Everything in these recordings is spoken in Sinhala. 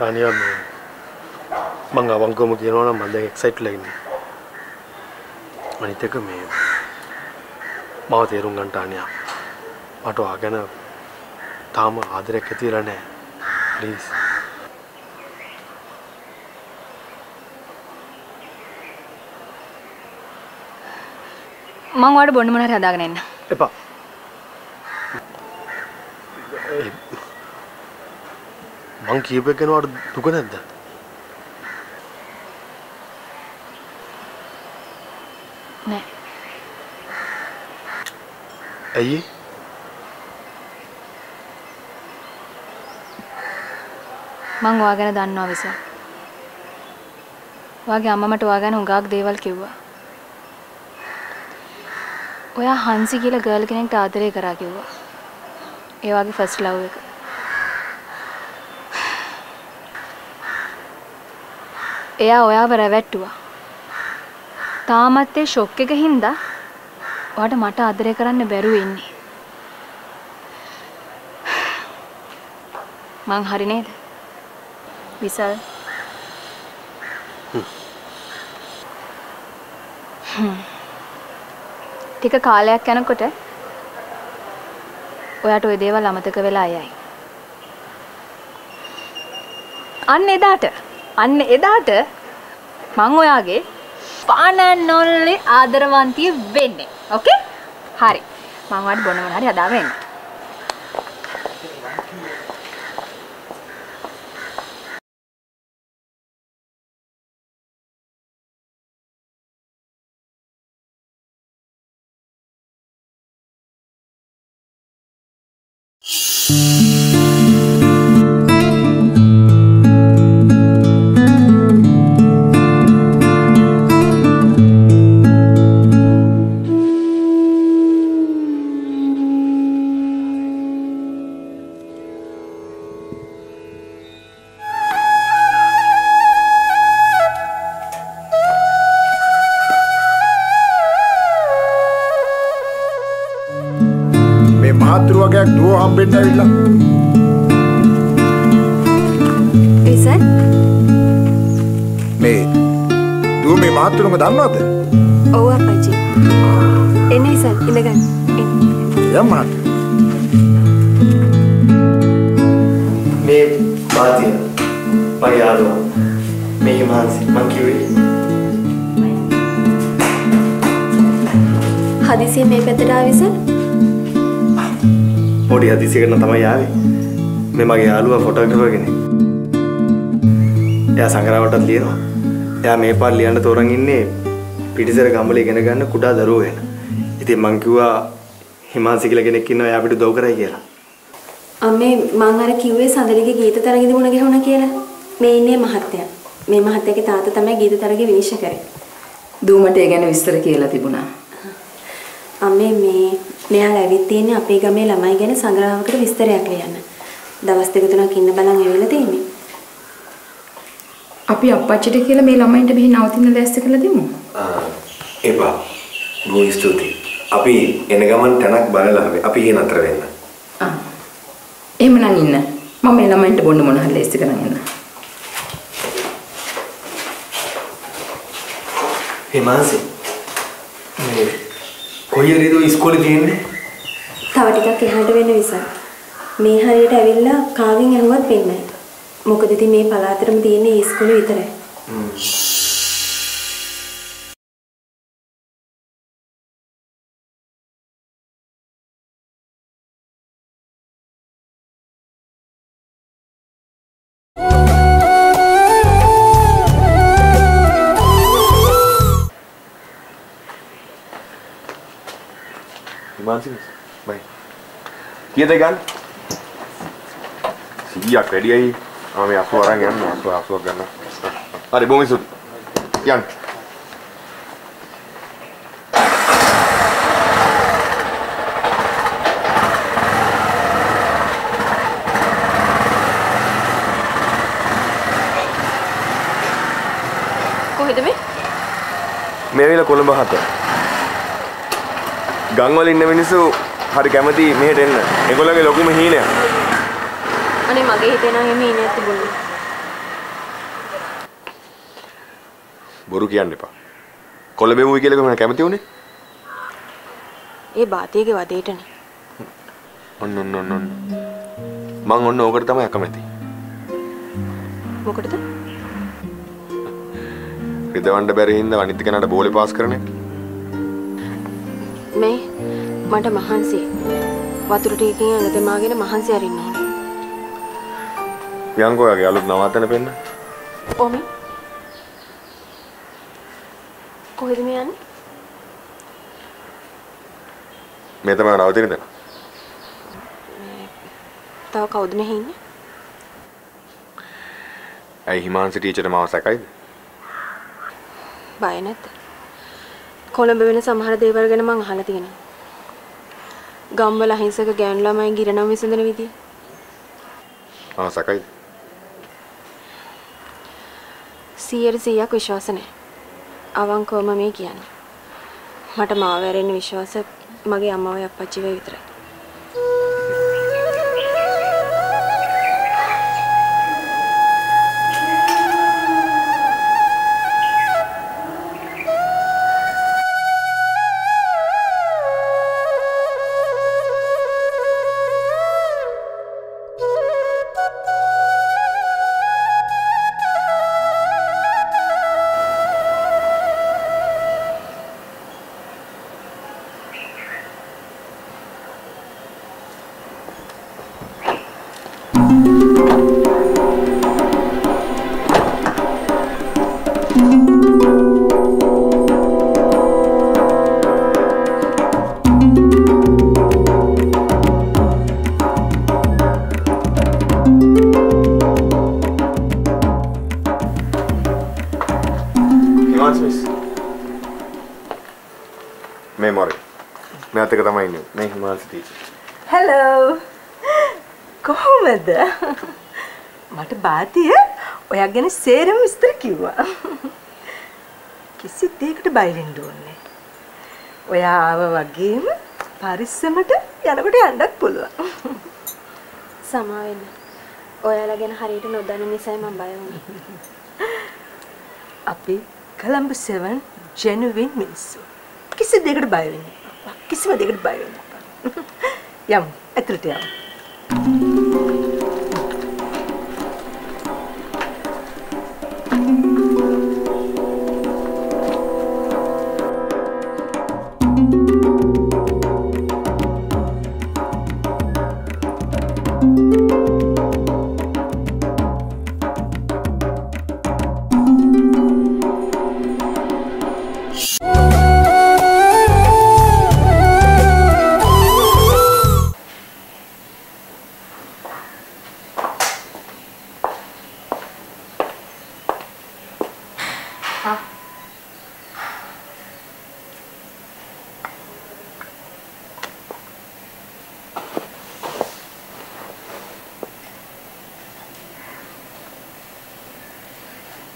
තානියා මම අවංකවම කියනවා නම් මම දැන් එක්සයිට්ලා ඉන්නේ. අනිත් එක මේ මාව තේරුම් ගන්න තානියා. මට ආගෙන තාම ආදරයක් ඇති වෙලා නැහැ. ප්ලීස්. මං ඔයාලට බොන්න මොනවා හරි හදාගෙන එන්න. එපා. මං කියපේ ගැන ඔයාලට දුක නැද්ද? නෑ. ඇයි? මං ඔයා ගැන දන්නවා විස. ඔයාගේ අම්මා මට ඔයා ගැන හුඟක් දේවල් කිව්වා. ඔයා හන්සි කියලා ගර්ල් කෙනෙක්ට ආදරය කරා කිව්වා. ඒ වගේ ෆස්ට් ලව් එක. එයා ඔයාව රැවට්ටුවා. තාමත් ඒ ෂොක් එක හින්දා ඔයාට මට ආදරය කරන්න බැරුව ඉන්නේ. මං හරි නේද? විසල්. ටික කාලයක් යනකොට ඔයාට ওই දේවල් අමතක වෙලා යයි. අන්න එදාට මං ඔයාගේ පානනොල්ලේ ආදරවන්තිය වෙන්නේ. ඕකේ? හරි. මං ඔයාට බොන්න මොනවා හරි හදාගෙන එන්න. වගේක් දුව හම්බෙන්න ඇවිල්ලා. ඉතින් මේ දුව මේ මහත්තුරුම දන්නවද? ඔව් අප්පච්චි. එන්නේ ඉතින් ඉඳගන්න. යම්මා. මේ පාතිය මගේ යාළුවා. මේක මාන්සි මං කිව්වේ. හදිසියෙන් මේ පැත්තට ආවිස? පොඩි හදිසියකට තමයි ආවේ. මේ මගේ යාළුවා ෆොටෝග්‍රැෆර් කෙනෙක්. එයා සංග්‍රහවටත් ලියනවා. එයා මේ පාර ලියන්න තෝරන් ඉන්නේ පිටිසර ගම්වල ඉගෙන ගන්න කුඩා දරුවෝ වෙන. ඉතින් මං කිව්වා හිමාන්සි කියලා කෙනෙක් ඉන්නවා එයා අපිට උදව් කරයි කියලා. අම්මේ මං අර කිව්වේ සඳලිගේ ගීත තරගෙදි මුණ ගැහුණා කියලා. මේ ඉන්නේ මහත්තයා. මේ මහත්තයාගේ තාත්තා තමයි ගීත තරගෙ විනිශ්චය කරේ. දූමට ඒ ගැන විස්තර කියලා තිබුණා. අම්මේ මෙයාලා ඇවිත් තියෙන්නේ අපේ ගමේ ළමයි ගැන සංග්‍රහයකට විස්තරයක් ලියන්න. දවස් දෙක තුනක් ඉන්න බලන් ඇවිල්ලා තියෙන්නේ. අපි අප්පච්චිට කියලා මේ ළමයින්ට මෙහි නවතින්න දැස්ස කියලා දෙමු. එපා. බොහොම ස්තුතියි. අපි එන ගමන් තැනක් බලලා අපි hier නතර වෙන්න. එහෙමනම් ඉන්න. මම මේ ළමයින්ට බොන්න මොන හරි ලේස්ති කරන් එන්න. හිමාන්සි මේ කොයි හරිද ඉස්කෝලේ තියෙන්නේ? තව ටිකක් එහාට වෙන නිසා. මේ හරියට ඇවිල්ලා කාගෙන් ඇහුවත් වෙන්නේ නැහැ. මොකද ඉතින් මේ පළාතටම තියෙන ඉස්කෝලේ විතරයි. Himansi, bye. Kiyada gan? Siap ready aja. Kami asu orang yan, asu ganna. Ada bom isut. Yan. කොහෙද මේ? මේ වෙලාව කොළඹ හත. ගම්වල ඉන්න මිනිස්සු හරි කැමති මෙහෙට එන්න. ඒගොල්ලන්ගේ ලොකුම හීනයක්. අනේ මගේ හිතේ නම් එමේ ඉන්නේ තිබුණේ. බොරු කියන්න එපා. කොළඹෙමුයි කියලා මම කැමති උනේ. ඒ බාතියගේ වදේටනේ. ඔන්න. මං ඔන්න ඕකට තමයි අකමැති. මොකටද? රිදවන්න බැරි හින්දා අනිත් කෙනාට බෝලේ පාස් කරන එක. මේ මට මහන්සි. වතුර ටිකකින් ඇඟ දෙමාගෙන මහන්සි අරින්න ඕනේ. යංගෝයාගේ අලුත් නවාතන පෙන්න. ඔමි. කොහෙද මේ යන්නේ? මේ තමයි නවතින තැන. තව කවුද මෙහි ඉන්නේ? ඇයි හිමාන්සි ටීචර්ට මාව සැකයිද? බය නැද්ද? කොළඹ වෙන සමහර දේවල් ගැන මං අහලා තියෙනවා. ගම්වල අහිංසක ගෑනු ළමයි ගිරණම් විසඳන විදිය. සැකයිද? 100% විශ්වාස නැහැ. අවංකවම මේ කියන්නේ. මට මාව වැරෙන්න විශ්වාස මගේ අම්මවයි අප්පච්චිව විතරයි. Hello. කොහොමද? මට බාතිය ඔයා ගැන සේරම විස්තර කිව්වා. කිසි දෙයකට බය වෙන්න ඕනේ. ඔයා ආව වගේම පරිස්සමට යනකොට යන්නත් පුළුවන්. සමා වෙන්න. ඔයාලා ගැන හරියට නොදන්න නිසායි මම බය වුනේ. අපි කොළඹ 7 genuine මිනිස්සු. කිසි දෙයකට බය වෙන්නේ නැහැ. කිසිම දෙයකට බය වෙන්නේ නැහැ. යමු. ඇතුළට යමු.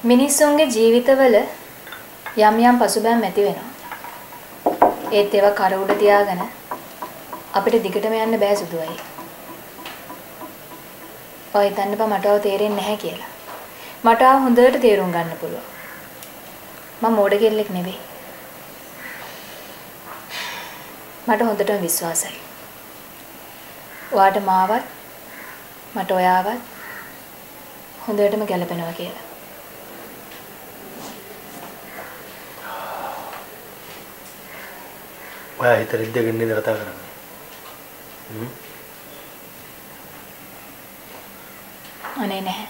මිනිස්සුන්ගේ ජීවිතවල යම් යම් පසුබෑම් ඇති වෙනවා. ඒත් ඒවා කර උඩ තියාගෙන අපිට දිගටම යන්න බෑ සුදුවයි. ඔය හිතන්න බෑ මටව තේරෙන්නේ නැහැ කියලා. මට හොඳට තේරුම් ගන්න පුළුවන්. මම මෝඩ කෙල්ලෙක් නෙවෙයි. මට හොඳටම විශ්වාසයි. ඔයාට මාවත් මට ඔයාවත් හොඳටම ගැලපෙනවා කියලා. ඔයා හිතට ඉඳගෙන නේද කතා කරන්නේ? අනේ නැහැ.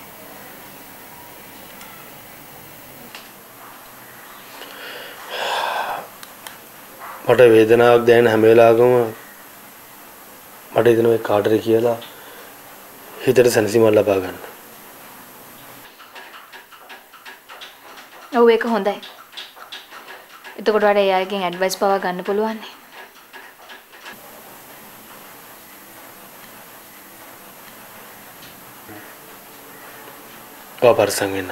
මට වේදනාවක් දැනෙන හැම වෙලාවකම මට හිතෙනවා ඒ කාටද කියලා හිතට සැනසීමක් ලබා ගන්න. ඔව් ඒක හොඳයි. එතකොට වඩා ඒ අයගෙන් ඇඩ්වයිස් පවා ගන්න පුළුවන් නේ. පරිස්සම් වෙන්න.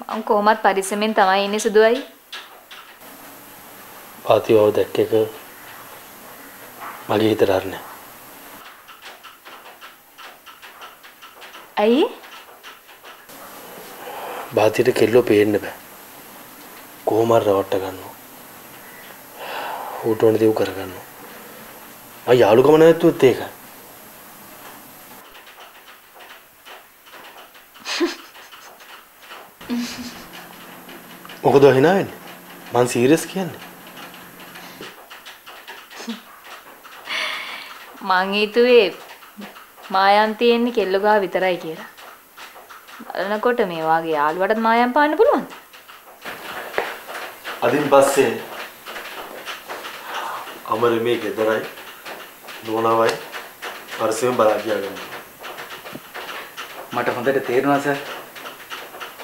මම කොහොමත් පරිස්සමෙන් තමයි ඉන්නේ සුදුවයි. පාතිවව දැක්ක එක මගේ හිතට හරිනේ. ඇයි? බාතියට කෙල්ලෝ පේන්න බෑ. කොහොම හරි රවට්ට ගන්නවා. ඌට ඕන දේ කරගන්නවා. මම යාළුකම නැවතුත් ඒකයි. මොකද හිනා වෙන්නේ? මං සීරියස් කියන්නේ. මං හිතුවේ මායම් තියෙන්නේ කෙල්ල ගා විතරයි කියලා. බලනකොට මේ වාගේ යාළුවටත් මායම් පාන්න පුළුවන්ද? අදින් පස්සේ අමර මේ ගෙදරයි නෝනාවයි පරිස්සමෙන් බලා ගියාගෙන. මට හොඳට තේරුණා සර්.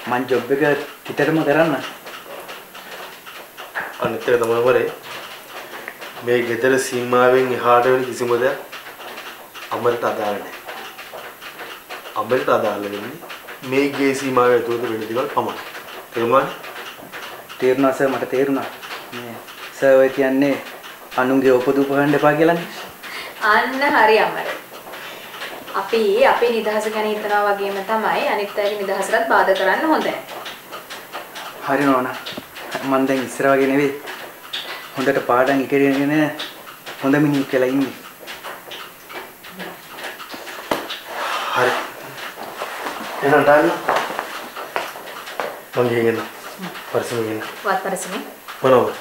මං ජොබ් එක පිටරම කරන්න. අනිත් එක තමයි වරේ මේ ගෙදර සීමාවෙන් එහාට වෙන කිසිම දෙයක් අමරට අදාළ නැහැ. අමරට අදාළ වෙන්නේ මේ ගේ සීමාව ඇතුළත වෙන දේවල් පමණයි. තේරුණාද? තේරුණා සර් මට තේරුණා. මේ සර් ඔය කියන්නේ අනුන්ගේ උපදූප ගන්න එපා කියලානේ. අන්න හරි අමර. අපි අපේ නිදහස ගැන හිතනවා වගේම තමයි අනිත් අයගේ නිදහසට බාධා කරන්න හොඳ නැහැ. හරි නෝනා. මම දැන් ඉස්සර වගේ නෙවෙයි. හොඳට පාඩම් ඉගෙනගෙන හොඳ මිනිහෙක් කියලා ඉන්නේ. හරි. එහෙනම් ඩාලි. මං ගිහින් පරිස්සමෙන්. වත් පරිස්සමෙන්. මොනවද?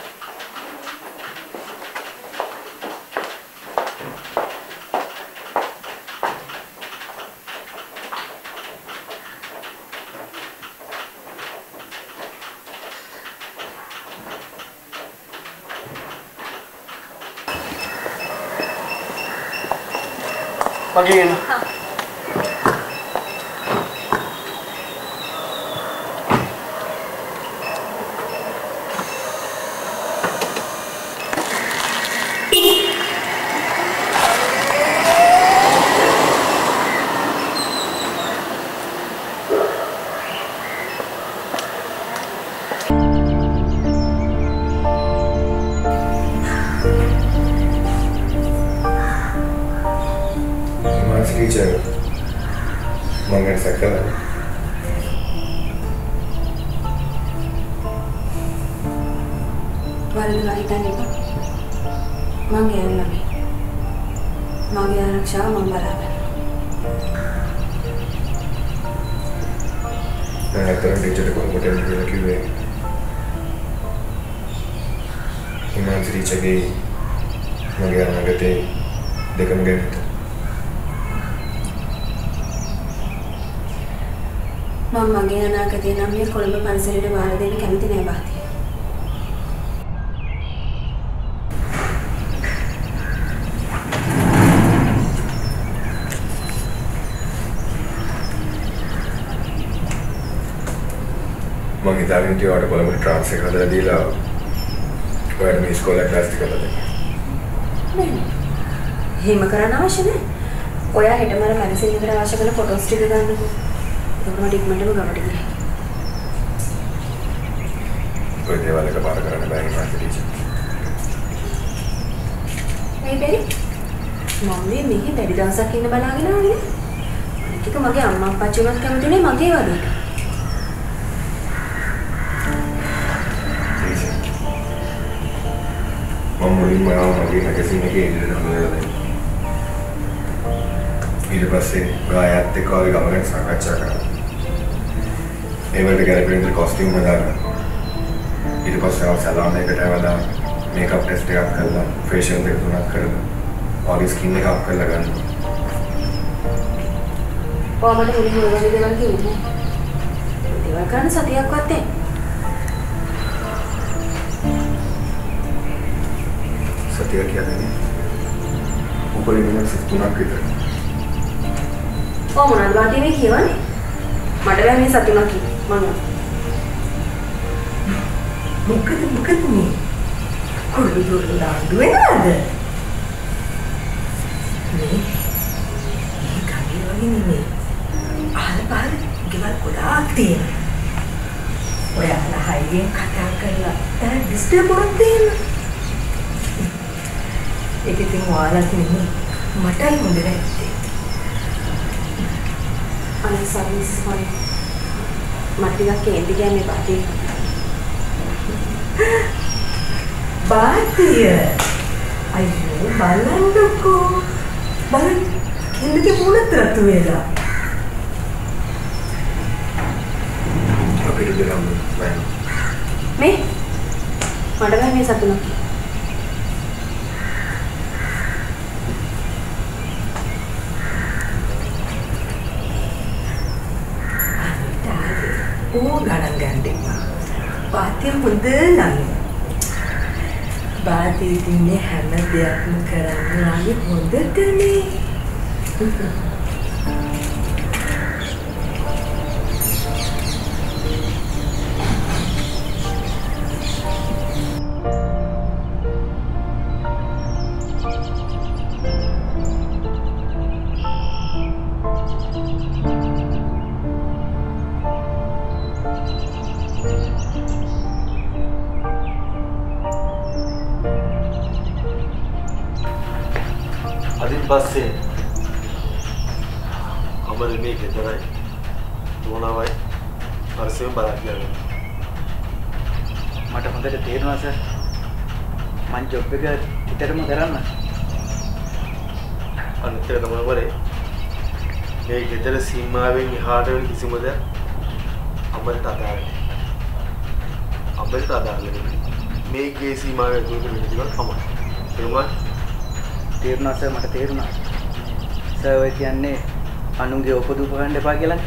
Pagin. Teacher, mangan sakala. වරදලා හිතන්නේ මං ගෑනු ළමයි. මගේ ආරක්ෂාව මම බලාගන්නවා. දැන් අතන ටීචර් කෙනෙකුට කියලා කිව්වේ. ඉමාන්ස් ටීචර්ගේ මගේ අනාගතේ දෙකම ගැන මම මගේ අනාගතේ නම් මේ කොළඹ පන්සලට බාර දෙන්න කැමති නෑ බාතිය. මම හිතාගෙන ඉතිවට කොළඹට ට්‍රාන්ස්ෆර් එක හදලා දීලා ඔයාලට මේ ඉස්කෝලේ ක්ලාස් ටික කරලා දෙන්න. නෑ. එහෙම කරන්න අවශ්‍ය නෑ. ඔයා හෙටම අර පන්සල් එකට අවශ්‍ය කරන ෆොටෝස් ටික ගන්නකෝ. ඔක්කොම ඩිග්මන්ටම ගමට ගියා. ඔය දේවල් එක පාර කරන්න බෑ ඉමාන්ස් ටීචර්. මේ බැරි. මම මෙහි වැඩි දවසක් ඉන්න බලාගෙන ආවේ. අනිත් එක මගේ අම්මා අප්පච්චි උනත් කැමතිනේ මගේ වදේට. මම මුලින්ම මගේ මැගසින් එකේ ඉන්න හොයලා ඊට පස්සේ ගායත් එක්ක වගේ ගම ගැන සාකච්ඡා කරා. ඒවට ගැලපෙන කොස්ටියුම් හදාගන්න. ඊට පස්සේ ආව සලාම් එකට ඇවලා මේකප් ටෙස්ට් එකක් කරලා ෆේෂියල් දෙක තුනක් කරලා ඔයාගේ ස්කින් එක අප් කරලා ගන්න. කොහමද මුලින්ම ඔය වගේ දේවල් කිව්වේ? දේවල් කරන්න සතියක්වත් නැහැ. සතිය කියන්නේ උපරිම මිනිස් 3ක් විතර. මොනවද වාටි මේ කියවන්නේ? මට බෑ මේ සතුනක් කිව්ව. මම මොකද මේ? කොල්ල දුරට දාන්න වෙනවද? මේ කන්නේ වගේ නෙමෙයි. අහල පහල ගෙවල් ගොඩාක් තියෙනවා. ඔයාලා හයියෙන් කතා කරලා දැන් ඩිස්ටර්බ් වුණොත් දෙන්න. ඒක ඉතින් ඔයාලට නෙමෙයි මටයි හොඳ නැත්තේ. අනේ සර්විස් වල මට ටිකක් කේන්ති කියන්නේ බාතිය. බාතිය. අයියෝ බලන්නකෝ. බලන්න කෙල්ලගේ මුණත් රතු වෙලා. අපිට දෙන්න බෑ. මේ මට බෑ මේ සතුනක්. ඕ ගණන් ගන්න එපා. බාතිය හොඳ ළඟ. බාතිය ඉන්නේ හැම දෙයක්ම කරන්නේ හොඳටනේ. පස්සේ අමර මේ ගෙදරයි දුවනවයි පරිස්සමෙන් බලන් යන්න. මට හොඳට තේරෙනවා සර්. මං ජොබ් එක හිතටම කරන්න. අනිත් එක තමයි වරේ මේ ගෙදර සීමාවෙන් එහාට වෙන කිසිම දෙයක් අමරට අදාළ නැහැ. අමරට අදාළ නැහැ. මේ ගේ සීමාවේ දුර වෙන දේවල් තමයි. තේරුණාද? තේරුණා සර් මට තේරුණා. සර් ඔය කියන්නේ අනුන්ගේ උපදූප ගන්න එපා කියලා.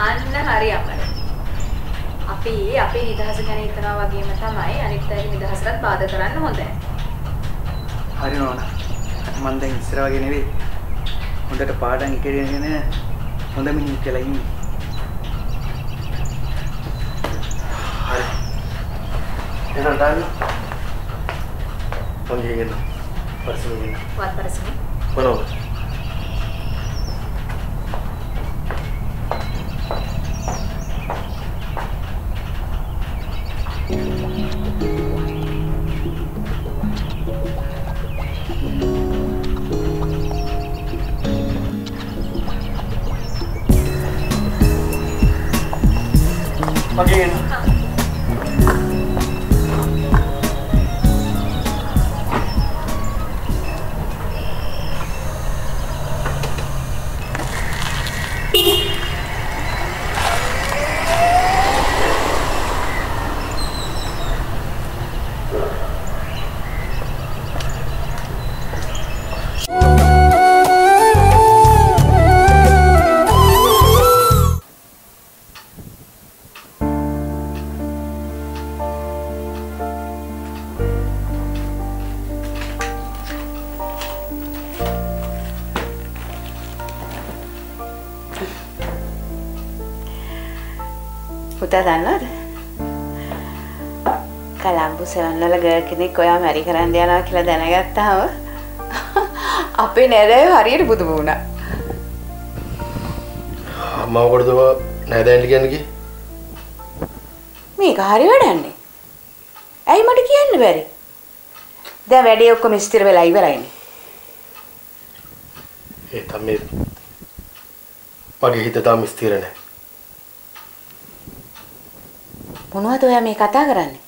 අන්න හරි අමර. අපි අපේ නිදහස ගැන හිතනවා වගේම තමයි අනිත් අයගේ නිදහසට බාධා කරන්න හොඳ නැහැ. හරි නෝනා. මම දැන් ඉස්සර වගේ නෙවෙයි. හොඳට පාඩම් ඉගෙනගෙන හොඳ මිනිහෙක් කියලා ඉන්නේ. හරි. එහෙනම් දාන්න. පොන්ජේගෙන. පරිස්සමෙන්. වත් පරිස්සමෙන්. බලන්න. Again. පුතා දන්නවද? කලම්බු සෙවන් වල ගර්ල් කෙනෙක් ඔයා මැරි කරන්න යනවා කියලා දැනගත්තාම අපේ නෑදෑයෝ හරියට පුදුම වුණා. අම්මා කොටද නෑදෑයන්ට කියන්නේ කි? මේක හරි වැඩන්නේ. ඇයි මට කියන්න බැරි? දැන් වැඩේ ඔක්කොම ස්ථිර වෙලා ඉවරයිනේ. ඒ තමයි මගේ හිත තාම ස්ථිර නැහැ. මොනවද ඔයා මේ කතා කරන්නේ?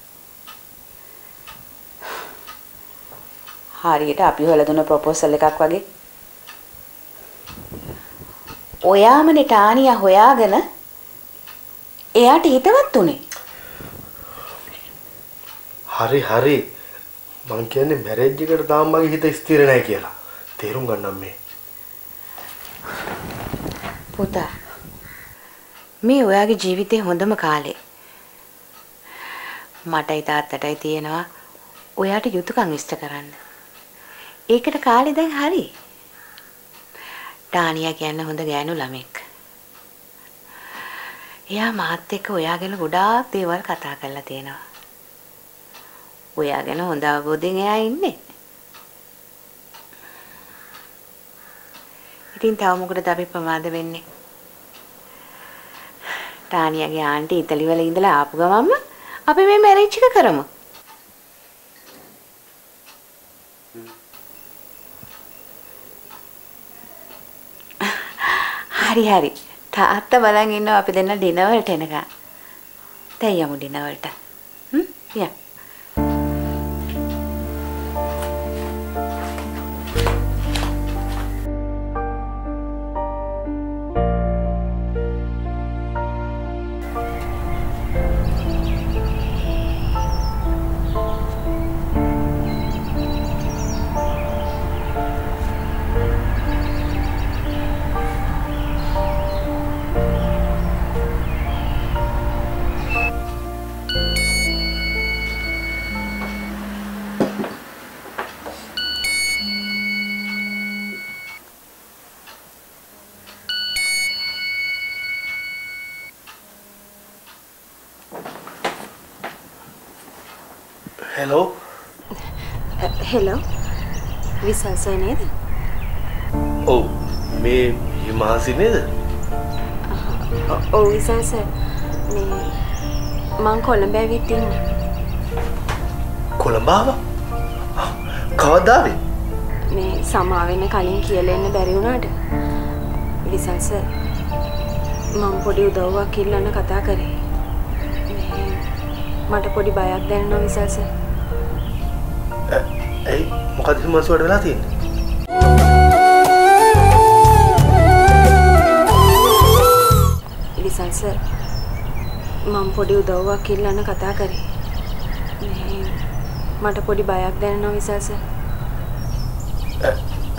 හරියට අපි හොයලා දුන්න ප්‍රොපෝසල් එකක් වගේ. ඔයාමනේ ටානියා හොයාගෙන එයාට හිතවත් උනේ. හරි හරි. මං කියන්නේ මැරේජ් එකට තාම මගේ හිත ස්ථිර නැහැ කියලා. තේරුම් ගන්නම් මේ. පුතා මේ ඔයාගේ ජීවිතේ හොඳම කාලේ. මටයි තාත්තටයි තියෙනවා ඔයාට යුතුයකම් ඉෂ්ට කරන්න. ඒකට කාලේ දැන් හරි. ටානියා කියන්නේ හොඳ ගෑනු ළමෙක්. එයා මාත් එක්ක ඔයා ගැන ගොඩාක් දේවල් කතා කරලා තියෙනවා. ඔයා ගැන හොඳ අවබෝධයෙන් එයා ඉන්නේ. ඉතින් තව මොකටද අපි ප්‍රමාද වෙන්නේ? ටානියාගේ ආන්ටි ඉතලි වල ඉඳලා ආපු ගමන්ම අපි මේ මැරේජ් එක කරමු. හරි හරි. තාත්තා බලන් ඉන්නවා අපි දෙන්න ඩිනර් වලට එනකම්. දැන් යමු ඩිනර් වලට. යන්න. හෙලෝ හෙලෝ විසල් සර් නේද? ඔව් මේ හිමාසි නේද? ඔව් විසල් සර් මේ මං කොළඹ ඇවිත් ඉන්නේ. කොළඹ ආවා? කවදාද ආවේ? මේ සමා වෙන කලින් කියලා එන්න බැරි වුණාට විසල් සර් මම පොඩි උදව්වක් ඉල්ලන්න කතා කරේ. මට පොඩි බයක් දැනෙනවා විසල් සර්. ඇයි මොකද හිමාසි වඩ වෙලා තියෙන්නේ? විසල් සර් මම පොඩි උදව්වක් ඉල්ලන්න කතා කරේ. මට පොඩි බයක් දැනෙනවා විසල් සර්.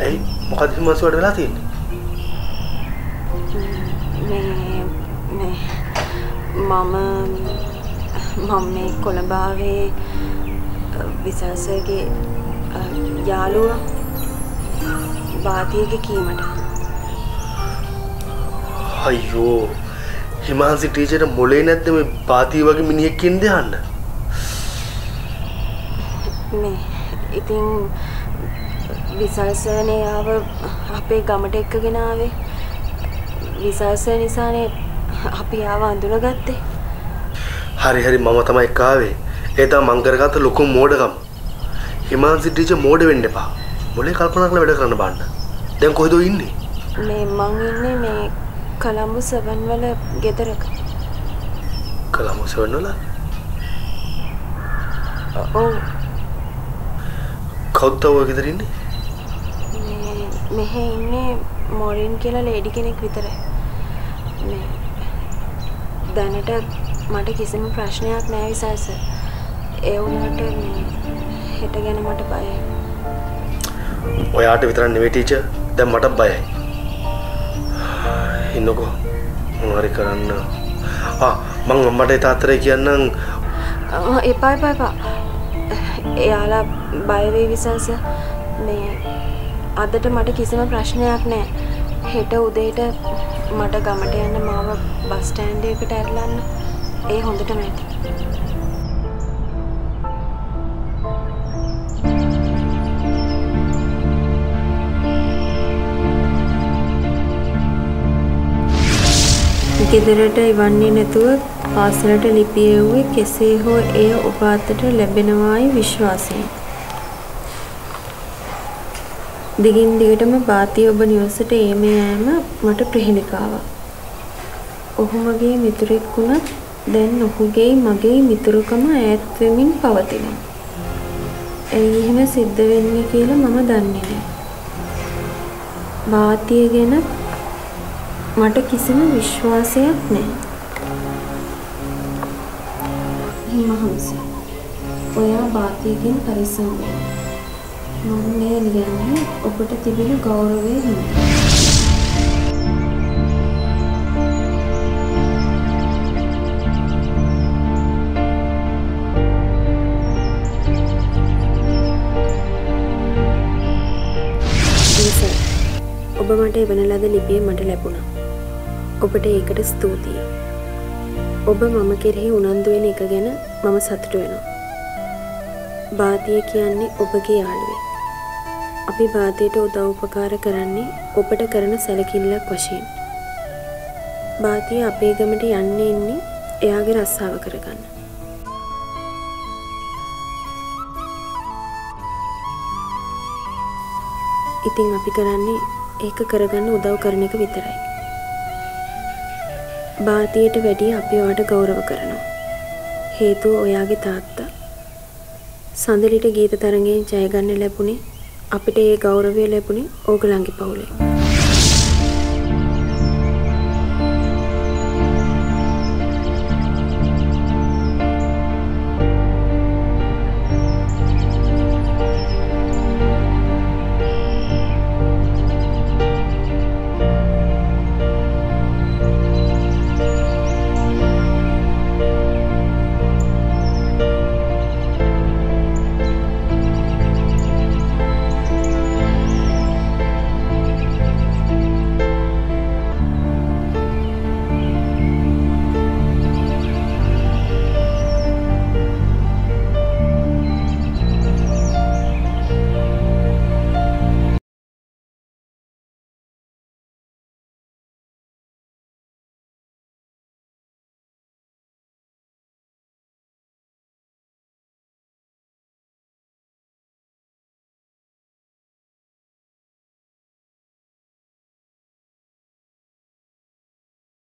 ඇයි මොකද හිමාසි වඩ වෙලා තියෙන්නේ? මම මේ කොළඹ ආවේ විසල් සර්ගේ යාළුවා වාතියගේ කීමට. අයියෝ හිමාන්සි ටීචර් මොලේ නැද්ද මේ පාතිය වගේ මිනිහෙක් ඉන්න දෙන්න? මේ ඉතින් විසල් සර්නේ ආව අපේ ගමට එක්කගෙන ආවේ. විසල් සර් නිසානේ අපි ආව අඳුනගත්තේ. හරි හරි මම තමයි එක්ක ආවේ. ඒ තමයි මං කරගත්ත ලොකු මෝඩකම. හිමාන්සි ටීචර් මෝඩ වෙන්න එපා. මොලේ කල්පනා කරලා වැඩ කරන්න බන්න. දැන් කොහෙද ඉන්නේ? මේ මං ඉන්නේ මේ කොළඹ 7 වල ගෙදරක. කොළඹ 7 වල? ඔව්. කවුද ඔය ගෙදර ඉන්නේ? මෙහෙ ඉන්නේ මොරින් කියලා ලේඩි කෙනෙක් විතරයි. මේ දැනට මට කිසිම ප්‍රශ්නයක් නෑ විසල් සර්. ඒ වුණාට මේ හෙට ගැන මට බයයි. ඔයාට විතරක් නෙවෙයි ටීචර් දැන් මට බයයි. ඉන්නකෝ මම හරි කරන්න. මං අම්මට තාත්තට කියන්නම්. එපා. එයාලා බය වෙයි විසල් සර්. මේ අදට මට කිසිම ප්‍රශ්නයක් නෑ. හෙට උදේට මට ගමට යන්න මාව බස් ස්ටෑන්ඩ් එකකට ඇරලන්න. ඒ හොඳටම ඇති. ගෙදරට ඉවන්නේ නැතුව පාසලට ලිපි එව්වේ කෙසේ හෝ එය ඔබ අතට ලැබෙනවායි විශ්වාසයෙන්. දිගින් දිගටම බාතිය ඔබ නිවසට ඒම යෑම මට ප්‍රහෙලිකාවක්. ඔහු මගේ මිතුරෙක් වුණත් දැන් ඔහුගේ මගේ මිතුරුකම ඈත් වෙමින් පවතිනවා. ඇයි එහෙම සිද්ධ වෙන්නේ කියලා මම දන්නේ නැහැ. බාතිය ගැන මට කිසිම විශ්වාසයක් නැහැ. හිමහංස ඔයා බාතියකින් පරිස්සම් වෙන්න. මම මේ ලියන්නේ ඔබට තිබෙන ගෞරවය හින්දා. ඔබ මට එවන ලද ලිපිය මට ලැබුණා. ඔබට ඒකට ස්තුතියි. ඔබ මම කෙරෙහි උනන්දු වෙන එක ගැන මම සතුටු වෙනවා. බාතිය කියන්නේ ඔබගේ යාළුවෙක්. අපි බාතියට උදව් උපකාර කරන්නේ ඔබට කරන සැලකිල්ලක් වශයෙන්. බාතිය අපේ ගමට යන්නේ ඉන්නේ එයාගේ රස්සාව කරගන්න. ඉතින් අපි කරන්නේ ඒක කරගන්න උදව් කරන එක විතරයි. බාතියට වැඩිය අපි ඔයාට ගෞරව කරනවා. හේතුව ඔයාගේ තාත්තා සඳලිට ගීත තරඟයෙන් ජය ගන්න ලැබුණේ අපිට ඒ ගෞරවය ලැබුණේ ඕගලන්ගේ පවුලේ.